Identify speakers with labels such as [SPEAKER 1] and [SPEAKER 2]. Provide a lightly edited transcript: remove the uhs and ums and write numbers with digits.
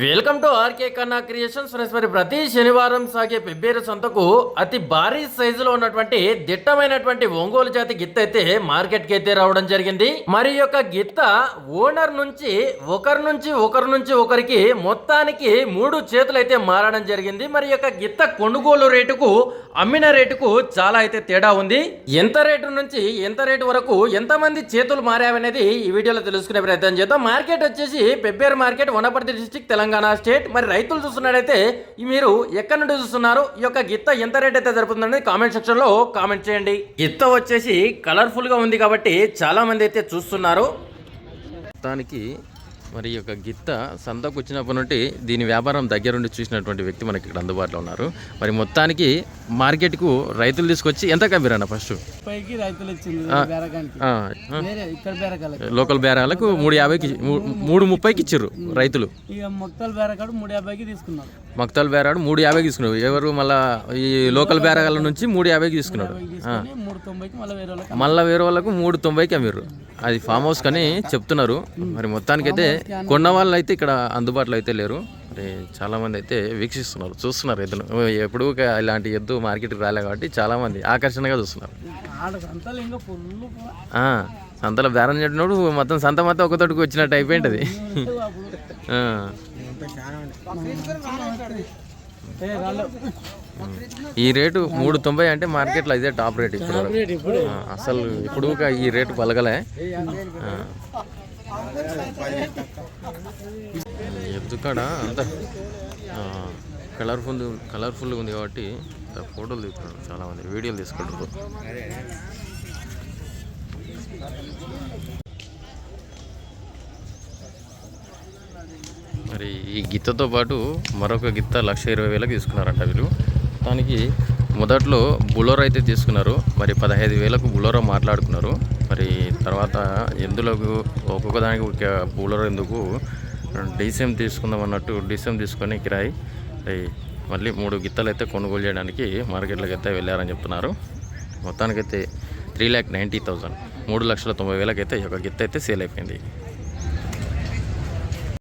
[SPEAKER 1] Welcome to RK కన్నా creations friends. మరి ప్రతి శనివారం సాగే పెబ్బేరు సంతకు అతి భారీ సైజులో ఉన్నటువంటి దిట్టమైనటువంటి ఒంగోలు జాతి గిత్త అయితే మార్కెట్ కి అయితే రావడం జరిగింది. మరి యొక్క గిత్త ఓనర్ నుంచి ఒకరికి మొత్తానికి 3 చేతులు అయితే మారడం జరిగింది. మరి యొక్క గిత్త కొనుగోలు రేటుకు అమ్మిన రేటుకు చాలా అయితే తేడా ఉంది. ఎంత రేటు నుంచి ఎంత రేటు వరకు ఎంతమంది చేతులు మారావనేది ఈ వీడియోలో తెలుసుకునే ప్రయత్నం చేద్దాం. మార్కెట్ వచ్చేసి Pebbair market, Wanaparthy district, Telangana state. మరి రైతులు చూస్తున్నట్టయితే మీరు ఎక్కడి నుండి చూస్తున్నారు, ఈ యొక్క గిత్త ఎంత రేట్ అయితే జరుగుతుందని కామెంట్ సెక్షన్ లో కామెంట్ చేయండి. గిత్త వచ్చేసి కలర్ఫుల్ గా ఉంది కాబట్టి చాలా మంది అయితే చూస్తున్నారు. దానికి మరి ఈ యొక్క గిత్త సంతకు వచ్చినప్పటి నుండి దీని వ్యాపారం దగ్గరుండి చూసినటువంటి వ్యక్తి మనకి ఇక్కడ అందుబాటులో ఉన్నారు. మరి మొత్తానికి మార్కెట్కు రైతులు తీసుకొచ్చి ఎంత కమ్మిరన్న ఫస్ట్ లోకల్ బేరాలకు 350కి 330కి ఇచ్చారు రైతులు. మక్తల్ బేరాడు 350కి తీసుకున్నారు. ఎవరు మళ్ళీ ఈ లోకల్ బేరాల నుంచి 350కి తీసుకున్నాడు. మళ్ళీ వేరే వాళ్ళకు 390కి అమ్మిర్రు. అది ఫామ్ హౌస్ కానీ చెప్తున్నారు. మరి మొత్తానికైతే కొన్న వాళ్ళు అయితే ఇక్కడ అందుబాటులో అయితే లేరు. మరి చాలామంది అయితే వీక్షిస్తున్నారు, చూస్తున్నారు. ఎద్దును ఎప్పుడు ఇలాంటి ఎద్దు మార్కెట్కి రాలే కాబట్టి చాలామంది ఆకర్షణగా చూస్తున్నారు. సంతలో బేరం చెప్పినప్పుడు మొత్తం సంత మొత్తం ఒకతోటికి వచ్చినట్టు అయిపోయింది. ఈ రేటు 390 అంటే మార్కెట్లో ఇదే టాప్ రేట్ ఇప్పుడు. అసలు ఇప్పుడు ఈ రేటు పలకలే. ఎద్దుకాడ అంత కలర్ఫుల్గా ఉంది కాబట్టి ఫోటోలు తీసుకుంటారు, చాలామంది వీడియోలు తీసుకుంటారు. మరి ఈ గిత్తతో పాటు మరొక గిత్త 1,20,000కి తీసుకున్నారంట వీళ్ళు. దానికి మొదట్లో బులోరో అయితే తీసుకున్నారు. మరి 15,000కు బులోరో మాట్లాడుకున్నారు. మరి తర్వాత ఎందులకు ఒక్కొక్క దానికి ఒక బులోరో ఎందుకు డీసీఎం తీసుకుందాం అన్నట్టు డీసీఎం తీసుకొని కిరాయి మళ్ళీ 3 గిత్తలు అయితే కొనుగోలు చేయడానికి మార్కెట్లోకి అయితే వెళ్ళారని చెప్తున్నారు. మొత్తానికైతే 3,90,000 3,90,000 అయితే ఒక గిత్త అయితే సేల్ అయిపోయింది.